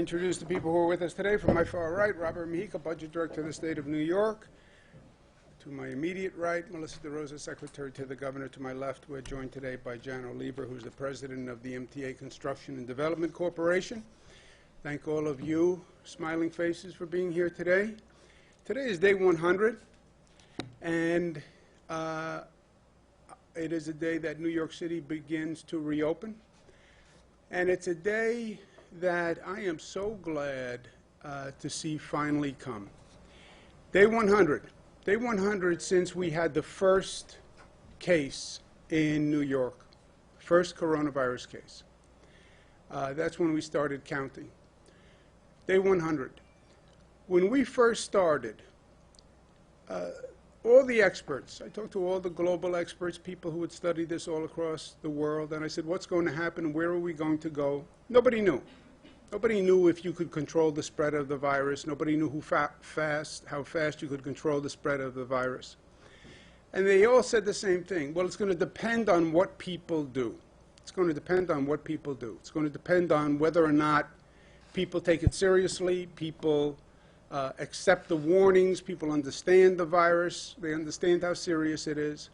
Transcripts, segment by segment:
introduce the people who are with us today. From my far right, Robert Mujica, Budget Director of the State of New York. To my immediate right, Melissa DeRosa, Secretary to the Governor. To my left, we're joined today by Jan Oliver, who's the President of the MTA Construction and Development Corporation. Thank all of you, smiling faces, for being here today. Today is day 100, and it is a day that New York City begins to reopen. And it's a day that I am so glad to see finally come. Day 100. Day 100 since we had the first case in New York, first coronavirus case. That's when we started counting. Day 100. When we first started, all the experts, I talked to all the global experts, people who had studied this all across the world, and I said, what's going to happen? Where are we going to go? Nobody knew. Nobody knew if you could control the spread of the virus. Nobody knew how fast you could control the spread of the virus. And they all said the same thing. Well, it's going to depend on what people do. It's going to depend on what people do. It's going to depend on whether or not people take it seriously, people accept the warnings, people understand the virus, they understand how serious it is.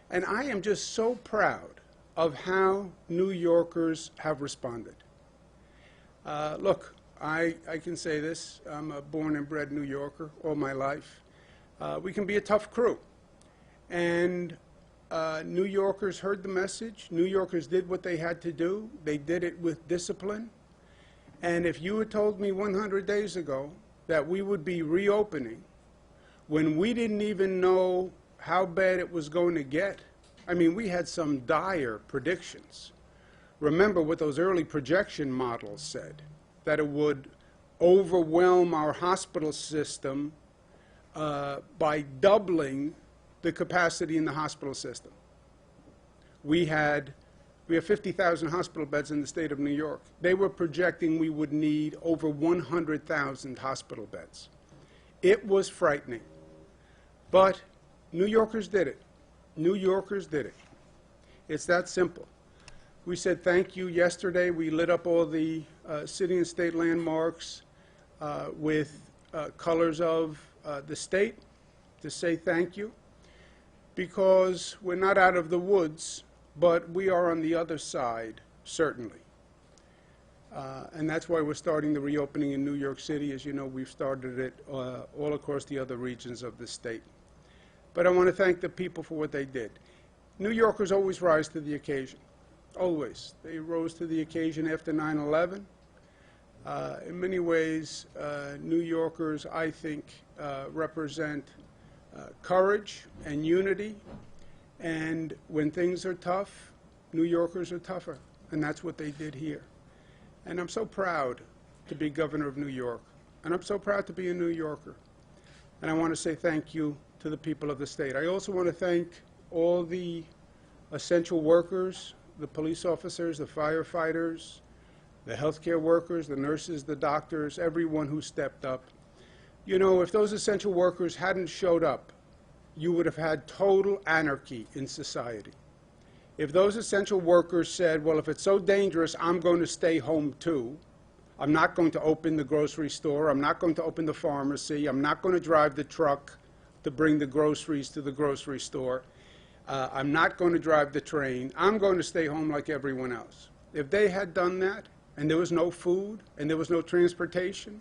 And I am just so proud of how New Yorkers have responded. Look, I can say this. I'm a born and bred New Yorker all my life. We can be a tough crew. And New Yorkers heard the message. New Yorkers did what they had to do. They did it with discipline. And if you had told me 100 days ago that we would be reopening when we didn't even know how bad it was going to get, I mean, we had some dire predictions. Remember what those early projection models said, that it would overwhelm our hospital system by doubling the capacity in the hospital system. We have 50,000 hospital beds in the state of New York. They were projecting we would need over 100,000 hospital beds. It was frightening. But New Yorkers did it. New Yorkers did it. It's that simple. We said thank you yesterday. We lit up all the city and state landmarks with colors of the state to say thank you, because we're not out of the woods, but we are on the other side, certainly. And that's why we're starting the reopening in New York City. As you know, we've started it all across the other regions of the state. But I want to thank the people for what they did. New Yorkers always rise to the occasion. Always. They rose to the occasion after 9/11. In many ways, New Yorkers, I think, represent courage and unity. And when things are tough, New Yorkers are tougher. And that's what they did here. And I'm so proud to be governor of New York. And I'm so proud to be a New Yorker. And I want to say thank you to the people of the state. I also want to thank all the essential workers, the police officers, the firefighters, the healthcare workers, the nurses, the doctors, everyone who stepped up. You know, if those essential workers hadn't showed up, you would have had total anarchy in society. If those essential workers said, well, if it's so dangerous, I'm going to stay home too. I'm not going to open the grocery store. I'm not going to open the pharmacy. I'm not going to drive the truck to bring the groceries to the grocery store. I'm not going to drive the train. I'm going to stay home like everyone else. If they had done that, and there was no food, and there was no transportation,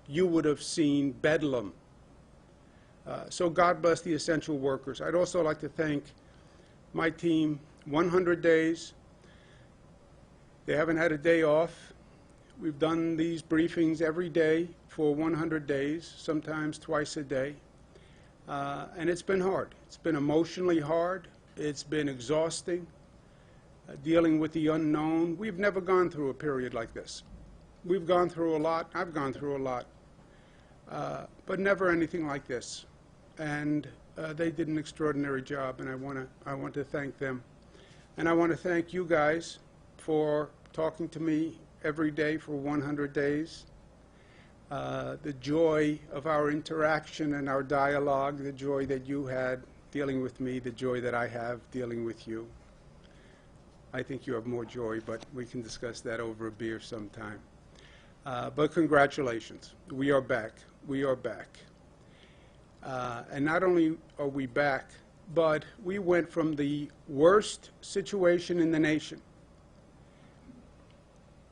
you would have seen bedlam. So God bless the essential workers. I'd also like to thank my team. 100 days. They haven't had a day off. We've done these briefings every day for 100 days, sometimes twice a day. And it's been hard. It's been emotionally hard. It's been exhausting, dealing with the unknown. We've never gone through a period like this. We've gone through a lot. I've gone through a lot. But never anything like this. And they did an extraordinary job, and I want to thank them. And I want to thank you guys for talking to me every day for 100 days. The joy of our interaction and our dialogue, the joy that you had dealing with me, the joy that I have dealing with you. I think you have more joy, but we can discuss that over a beer sometime. But congratulations, we are back. We are back. And not only are we back, but we went from the worst situation in the nation,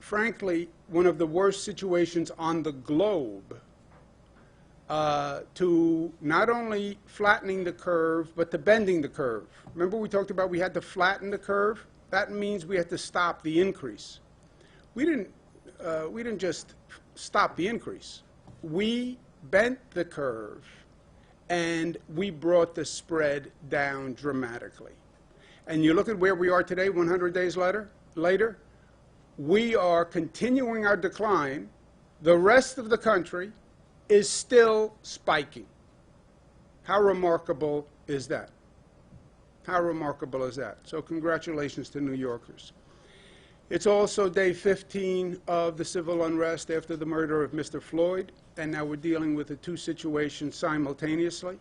frankly, one of the worst situations on the globe, to not only flattening the curve, but to bending the curve. Remember we talked about we had to flatten the curve? That means we had to stop the increase. We didn't just stop the increase. We bent the curve, and we brought the spread down dramatically. And you look at where we are today, 100 days later, we are continuing our decline. The rest of the country is still spiking. How remarkable is that? How remarkable is that? So congratulations to New Yorkers. It's also day 15 of the civil unrest after the murder of Mr. Floyd, and now we're dealing with the two situations simultaneously.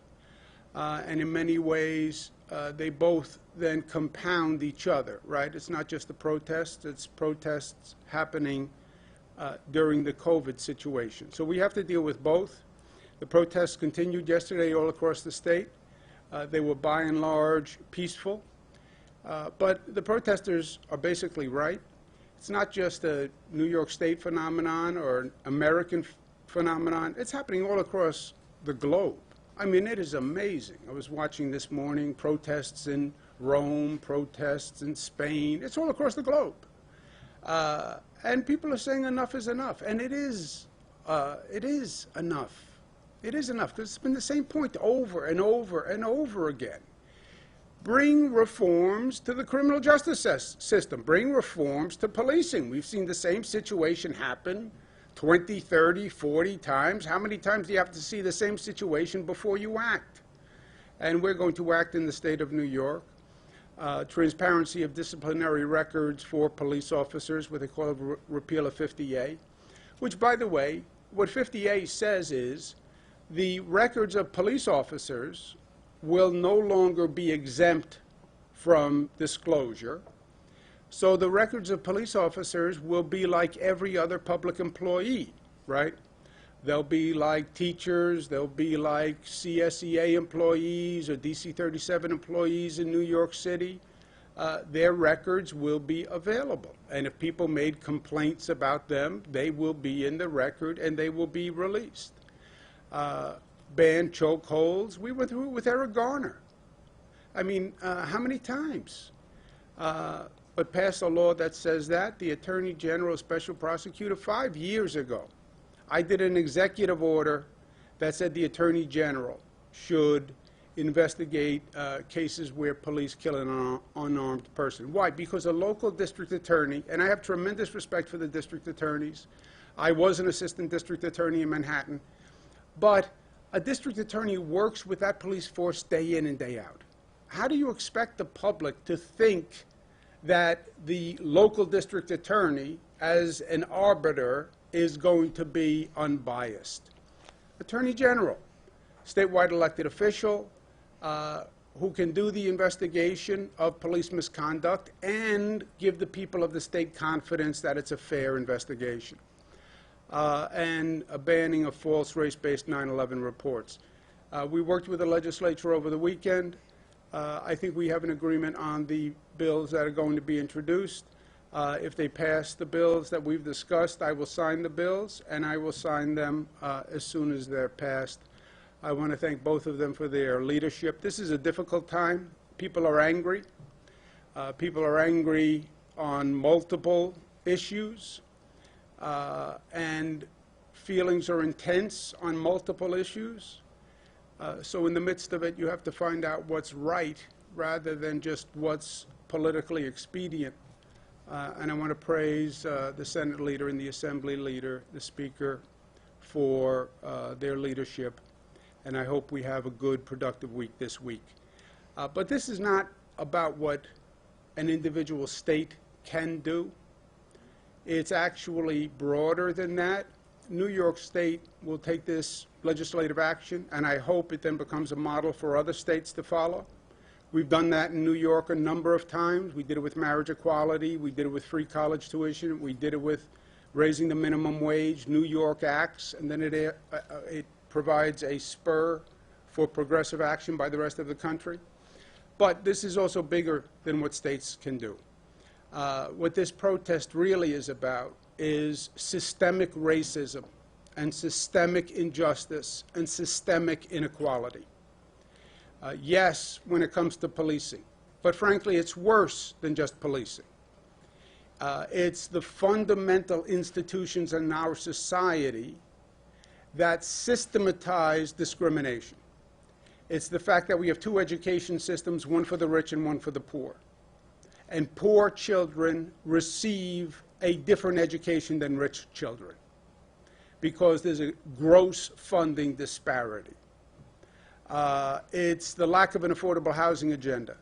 And in many ways, they both then compound each other, right? It's not just the protests, it's protests happening during the COVID situation. So we have to deal with both. The protests continued yesterday all across the state. They were by and large peaceful. But the protesters are basically right. It's not just a New York State phenomenon or an American phenomenon. It's happening all across the globe. I mean, it is amazing. I was watching this morning protests in Rome, protests in Spain. It's all across the globe. And people are saying enough is enough. And it is enough. It is enough, because it's been the same point over and over and over again. Bring reforms to the criminal justice system. Bring reforms to policing. We've seen the same situation happen 20, 30, 40 times. How many times do you have to see the same situation before you act? And we're going to act in the state of New York. Transparency of disciplinary records for police officers, what they call a repeal of 50A, which, by the way, what 50A says is the records of police officers will no longer be exempt from disclosure. So the records of police officers will be like every other public employee, right? They'll be like teachers, they'll be like CSEA employees or DC 37 employees in New York City. Their records will be available. And if people made complaints about them, they will be in the record and they will be released. Ban chokeholds. We went through it with Eric Garner. I mean, how many times? But passed a law that says that. The Attorney General, Special Prosecutor, 5 years ago, I did an executive order that said the Attorney General should investigate cases where police kill an unarmed person. Why? Because a local district attorney, and I have tremendous respect for the district attorneys. I was an assistant district attorney in Manhattan, but a district attorney works with that police force day in and day out. How do you expect the public to think that the local district attorney, as an arbiter, is going to be unbiased? Attorney General, statewide elected official, who can do the investigation of police misconduct and give the people of the state confidence that it's a fair investigation. And a banning of false race-based 9/11 reports. We worked with the legislature over the weekend. I think we have an agreement on the bills that are going to be introduced. If they pass the bills that we've discussed, I will sign the bills, and I will sign them as soon as they're passed. I want to thank both of them for their leadership. This is a difficult time. People are angry. People are angry on multiple issues. And feelings are intense on multiple issues. So in the midst of it, you have to find out what's right rather than just what's politically expedient. And I want to praise the Senate leader and the Assembly leader, the Speaker, for their leadership. And I hope we have a good, productive week this week. But this is not about what an individual state can do. It's actually broader than that. New York State will take this legislative action, and I hope it then becomes a model for other states to follow. We've done that in New York a number of times. We did it with marriage equality. We did it with free college tuition. We did it with raising the minimum wage. New York acts, and then it provides a spur for progressive action by the rest of the country. But this is also bigger than what states can do. What this protest really is about is systemic racism and systemic injustice and systemic inequality. Yes, when it comes to policing, but frankly, it's worse than just policing. It's the fundamental institutions in our society that systematize discrimination. It's the fact that we have two education systems, one for the rich and one for the poor. And poor children receive a different education than rich children because there's a gross funding disparity. It's the lack of an affordable housing agenda,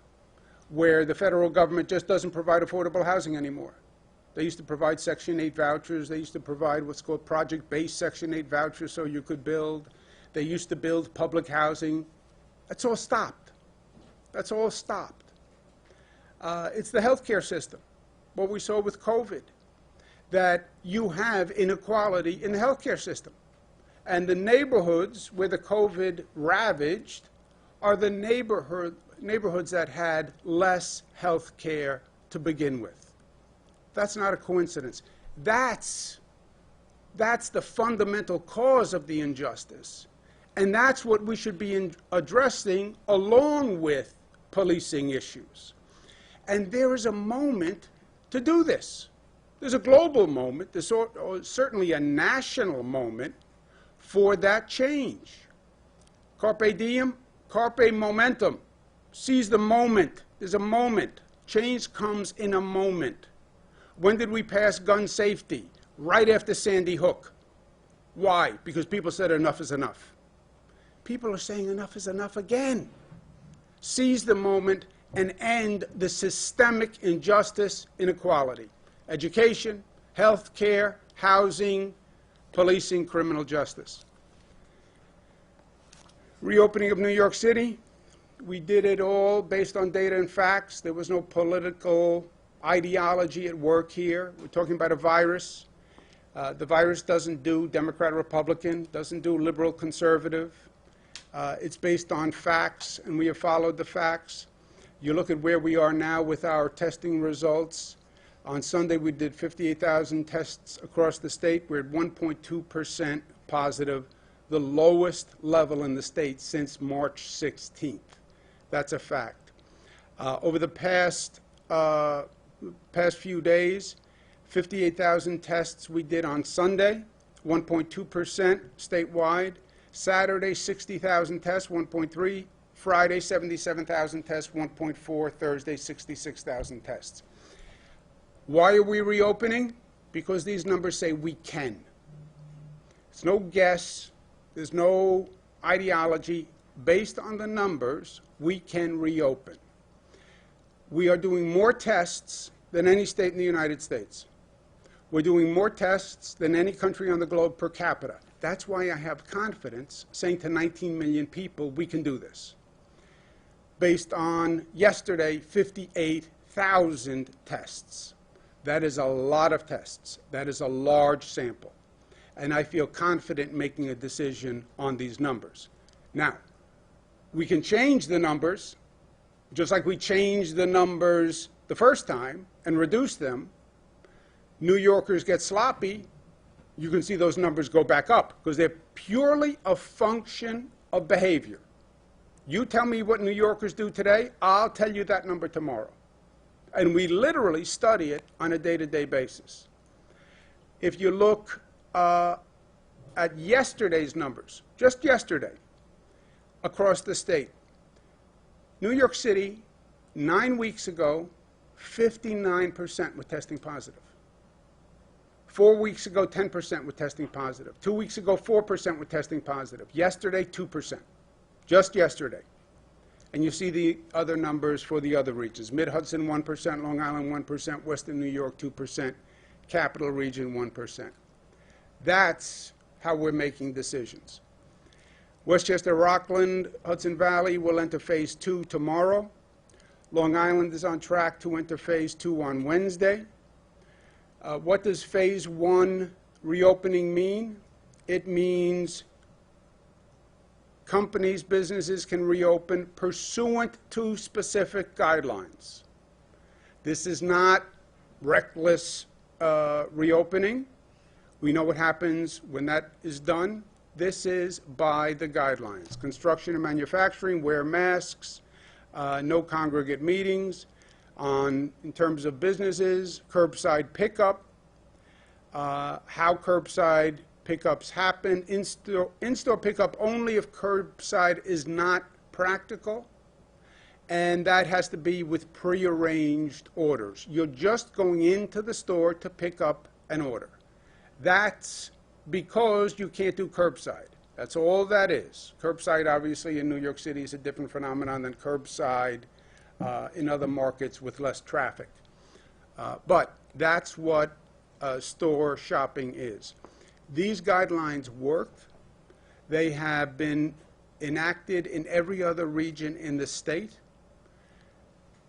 where the federal government just doesn't provide affordable housing anymore. They used to provide Section 8 vouchers. They used to provide what's called project-based Section 8 vouchers so you could build. They used to build public housing. That's all stopped. That's all stopped. It's the healthcare system, what we saw with COVID, that you have inequality in the healthcare system. And the neighborhoods where the COVID ravaged are the neighborhoods that had less health care to begin with. That's not a coincidence. That's the fundamental cause of the injustice. And that's what we should be addressing along with policing issues. And there is a moment to do this. There's a global moment. There's certainly a national moment for that change. Carpe diem, carpe momentum. Seize the moment. There's a moment. Change comes in a moment. When did we pass gun safety? Right after Sandy Hook. Why? Because people said enough is enough. People are saying enough is enough again. Seize the moment and end the systemic injustice, inequality. Education, health care, housing, policing, criminal justice. Reopening of New York City, we did it all based on data and facts. There was no political ideology at work here. We're talking about a virus. The virus doesn't do Democrat, Republican, doesn't do liberal, conservative. It's based on facts, and we have followed the facts. You look at where we are now with our testing results. On Sunday, we did 58,000 tests across the state. We're at 1.2% positive, the lowest level in the state since March 16th. That's a fact. Over the past few days, 58,000 tests we did on Sunday, 1.2% statewide. Saturday, 60,000 tests, 1.3. Friday, 77,000 tests, 1.4. Thursday, 66,000 tests. Why are we reopening? Because these numbers say we can. It's no guess. There's no ideology. Based on the numbers, we can reopen. We are doing more tests than any state in the United States. We're doing more tests than any country on the globe per capita. That's why I have confidence saying to 19 million people, we can do this. Based on yesterday, 58,000 tests. That is a lot of tests. That is a large sample. And I feel confident making a decision on these numbers. Now, we can change the numbers, just like we changed the numbers the first time and reduce them. New Yorkers get sloppy, you can see those numbers go back up because they're purely a function of behavior. You tell me what New Yorkers do today, I'll tell you that number tomorrow. And we literally study it on a day-to-day basis. If you look at yesterday's numbers, just yesterday, across the state, New York City, 9 weeks ago, 59% were testing positive. 4 weeks ago, 10% were testing positive. 2 weeks ago, 4% were testing positive. Yesterday, 2%. Just yesterday. And you see the other numbers for the other regions. Mid-Hudson, 1%, Long Island, 1%, Western New York, 2%, Capital Region, 1%. That's how we're making decisions. Westchester, Rockland, Hudson Valley will enter phase 2 tomorrow. Long Island is on track to enter phase 2 on Wednesday. What does phase 1 reopening mean? It means companies, businesses can reopen pursuant to specific guidelines. This is not reckless reopening. We know what happens when that is done. This is by the guidelines. Construction and manufacturing, wear masks, no congregate meetings. In terms of businesses, curbside pickup, how curbside pickups happen, in-store pickup only if curbside is not practical, and that has to be with prearranged orders. You're just going into the store to pick up an order. That's because you can't do curbside. That's all that is. Curbside, obviously, in New York City is a different phenomenon than curbside in other markets with less traffic. But that's what store shopping is. These guidelines work. They have been enacted in every other region in the state.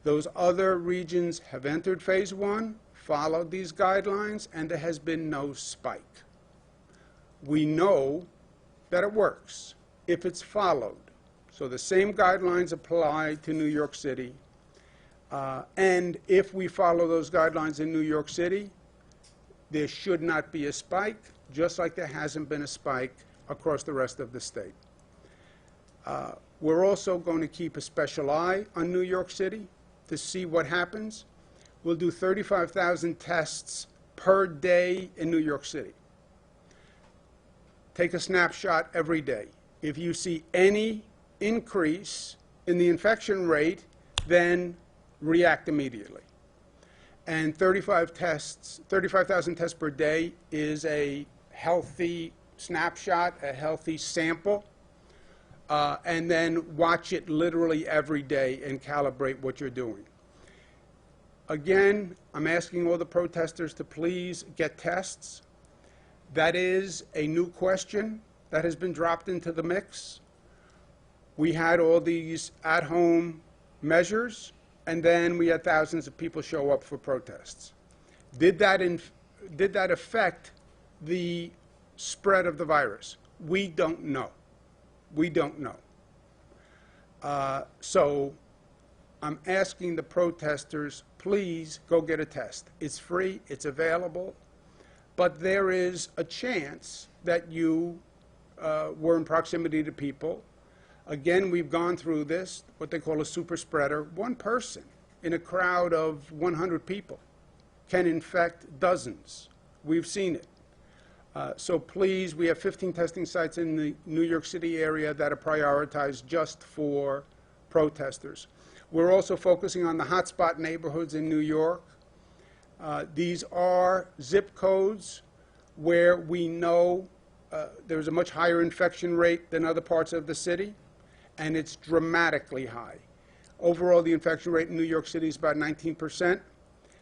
Those other regions have entered phase 1, followed these guidelines, and there has been no spike. We know that it works if it's followed. So the same guidelines apply to New York City. And if we follow those guidelines in New York City, there should not be a spike, just like there hasn't been a spike across the rest of the state. We're also going to keep a special eye on New York City to see what happens. We'll do 35,000 tests per day in New York City. Take a snapshot every day. If you see any increase in the infection rate, then react immediately. And 35,000 tests per day is a healthy snapshot, a healthy sample, and then watch it literally every day and calibrate what you're doing. Again, I'm asking all the protesters to please get tests. That is a new question that has been dropped into the mix. We had all these at-home measures, and then we had thousands of people show up for protests. Did that affect the spread of the virus? We don't know. We don't know. So I'm asking the protesters, please go get a test. It's free, it's available, but there is a chance that you were in proximity to people. Again, we've gone through this, what they call a super spreader. One person in a crowd of 100 people can infect dozens. We've seen it. So please, we have 15 testing sites in the New York City area that are prioritized just for protesters. We're also focusing on the hotspot neighborhoods in New York. These are zip codes where we know there's a much higher infection rate than other parts of the city, and it's dramatically high. Overall, the infection rate in New York City is about 19%.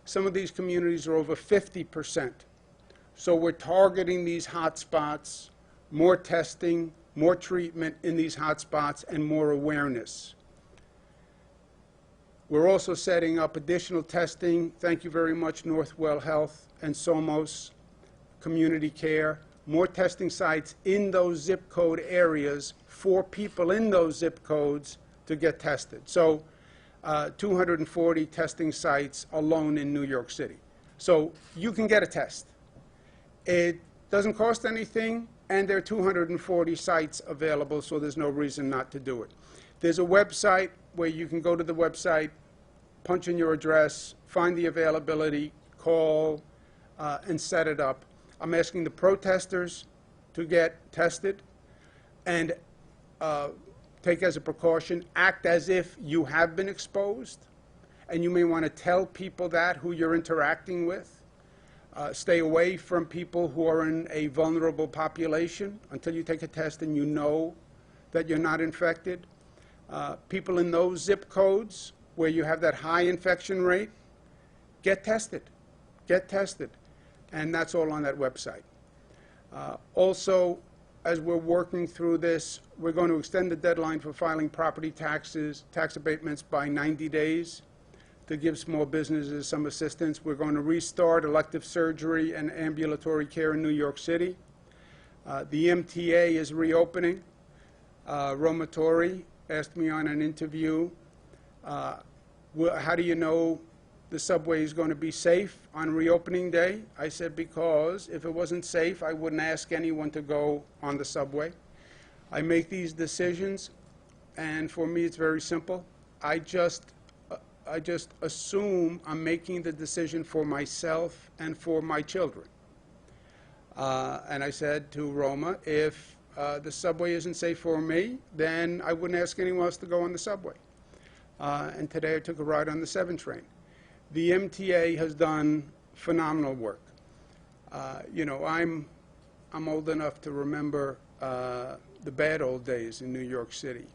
Some of these communities are over 50%. So we're targeting these hot spots, more testing, more treatment in these hot spots, and more awareness. We're also setting up additional testing. Thank you very much, Northwell Health and Somos Community Care. More testing sites in those zip code areas for people in those zip codes to get tested. So 240 testing sites alone in New York City. So you can get a test. It doesn't cost anything, and there are 240 sites available, so there's no reason not to do it. There's a website where you can go to the website, punch in your address, find the availability, call, and set it up. I'm asking the protesters to get tested and take as a precaution, act as if you have been exposed, and you may want to tell people that who you're interacting with. Stay away from people who are in a vulnerable population until you take a test and you know that you're not infected. People in those zip codes where you have that high infection rate, get tested. Get tested. And that's all on that website. Also, as we're working through this, we're going to extend the deadline for filing property taxes, tax abatements by 90 days to give small businesses some assistance. We're going to restart elective surgery and ambulatory care in New York City. The MTA is reopening. Roma Torre asked me on an interview, how do you know the subway is going to be safe on reopening day? I said, because if it wasn't safe, I wouldn't ask anyone to go on the subway. I make these decisions, and for me it's very simple. I just assume I'm making the decision for myself and for my children. And I said to Roma, if the subway isn't safe for me, then I wouldn't ask anyone else to go on the subway. And today I took a ride on the 7 train. The MTA has done phenomenal work. You know, I'm old enough to remember the bad old days in New York City.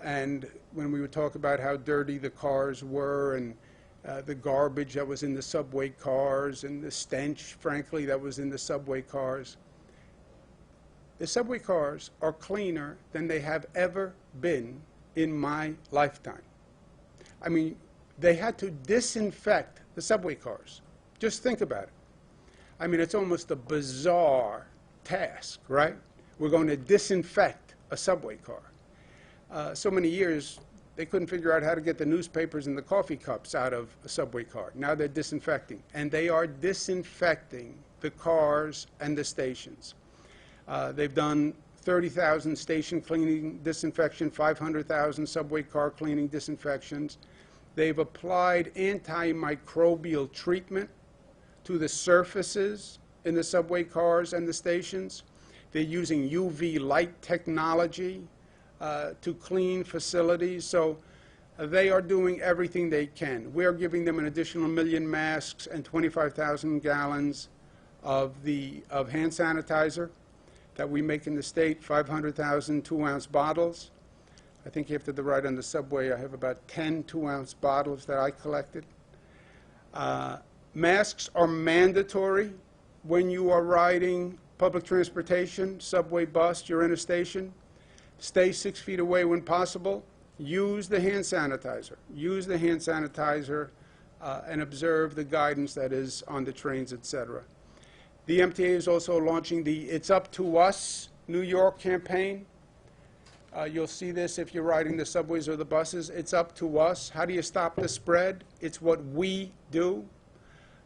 And when we would talk about how dirty the cars were and the garbage that was in the subway cars and the stench, frankly, that was in the subway cars. The subway cars are cleaner than they have ever been in my lifetime. I mean, they had to disinfect the subway cars. Just think about it. I mean, it's almost a bizarre task, right? We're going to disinfect a subway car. So many years, they couldn't figure out how to get the newspapers and the coffee cups out of a subway car. Now they're disinfecting. And they are disinfecting the cars and the stations. They've done 30,000 station cleaning disinfection, 500,000 subway car cleaning disinfections. They've applied antimicrobial treatment to the surfaces in the subway cars and the stations. They're using UV light technology to clean facilities. So they are doing everything they can. We are giving them an additional 1 million masks and 25,000 gallons of hand sanitizer that we make in the state, 500,000 2-ounce bottles. I think after the ride on the subway, I have about 10 2-ounce bottles that I collected. Masks are mandatory when you are riding public transportation, subway, bus, you're in a station. Stay 6 feet away when possible. Use the hand sanitizer. Use the hand sanitizer and observe the guidance that is on the trains, etc. The MTA is also launching the It's Up to Us New York campaign. You'll see this if you're riding the subways or the buses. It's up to us. How do you stop the spread? It's what we do.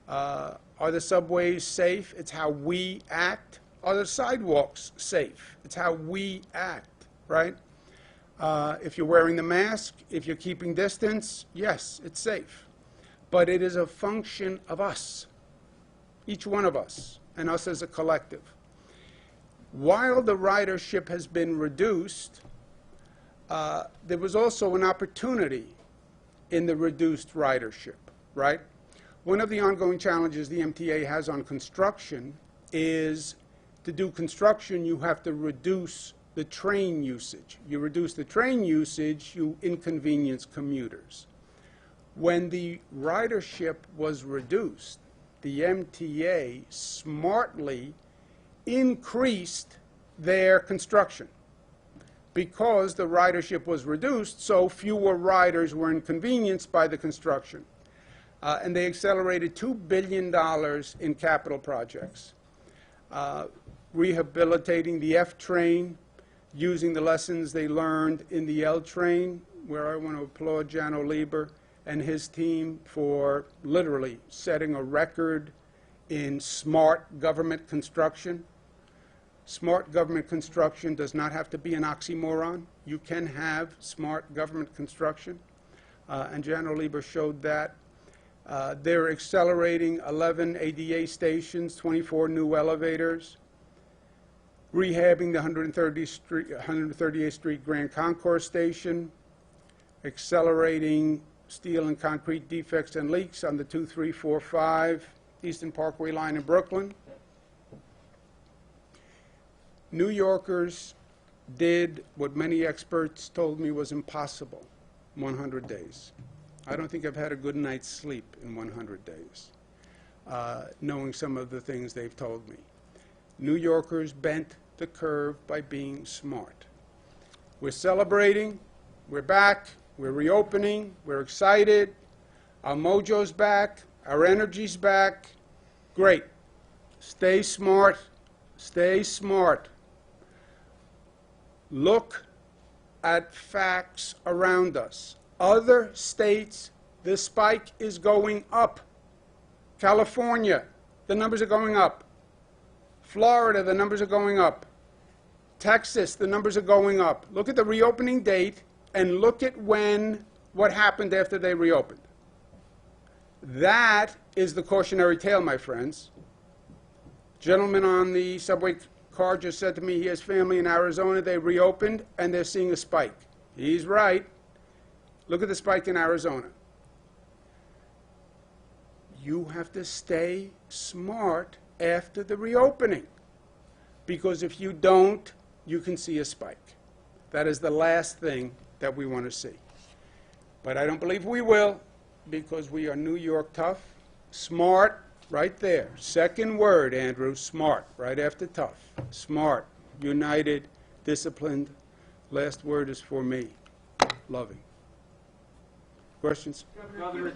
Are the subways safe? It's how we act. Are the sidewalks safe? It's how we act, right? If you're wearing the mask, if you're keeping distance, yes, it's safe. But it is a function of us, each one of us, and us as a collective. While the ridership has been reduced, there was also an opportunity in the reduced ridership, right? One of the ongoing challenges the MTA has on construction is to do construction, you have to reduce the train usage. You reduce the train usage, you inconvenience commuters. When the ridership was reduced, the MTA smartly increased their construction because the ridership was reduced, so fewer riders were inconvenienced by the construction. And they accelerated $2 billion in capital projects, rehabilitating the F train, using the lessons they learned in the L train, where I want to applaud Jano Lieber and his team for literally setting a record in smart government construction. Smart government construction does not have to be an oxymoron. You can have smart government construction, and Jano Lieber showed that. They're accelerating 11 ADA stations, 24 new elevators, rehabbing the 138th Street Grand Concourse station, accelerating steel and concrete defects and leaks on the 2345 Eastern Parkway line in Brooklyn. New Yorkers did what many experts told me was impossible, 100 days. I don't think I've had a good night's sleep in 100 days, knowing some of the things they've told me. New Yorkers bent the curve by being smart. We're celebrating. We're back. We're reopening. We're excited. Our mojo's back. Our energy's back. Great. Stay smart. Stay smart. Look at facts around us. Other states, the spike is going up. California, the numbers are going up. Florida, the numbers are going up. Texas, the numbers are going up. Look at the reopening date and look at what happened after they reopened. That is the cautionary tale, my friends. Gentleman on the subway car just said to me he has family in Arizona. They reopened and they're seeing a spike. He's right. Look at the spike in Arizona. You have to stay smart after the reopening, because if you don't, you can see a spike. That is the last thing that we want to see. But I don't believe we will, because we are New York tough, smart, right there. Second word, Andrew, smart, right after tough. Smart, united, disciplined. Last word is for me, loving. Questions? Governor,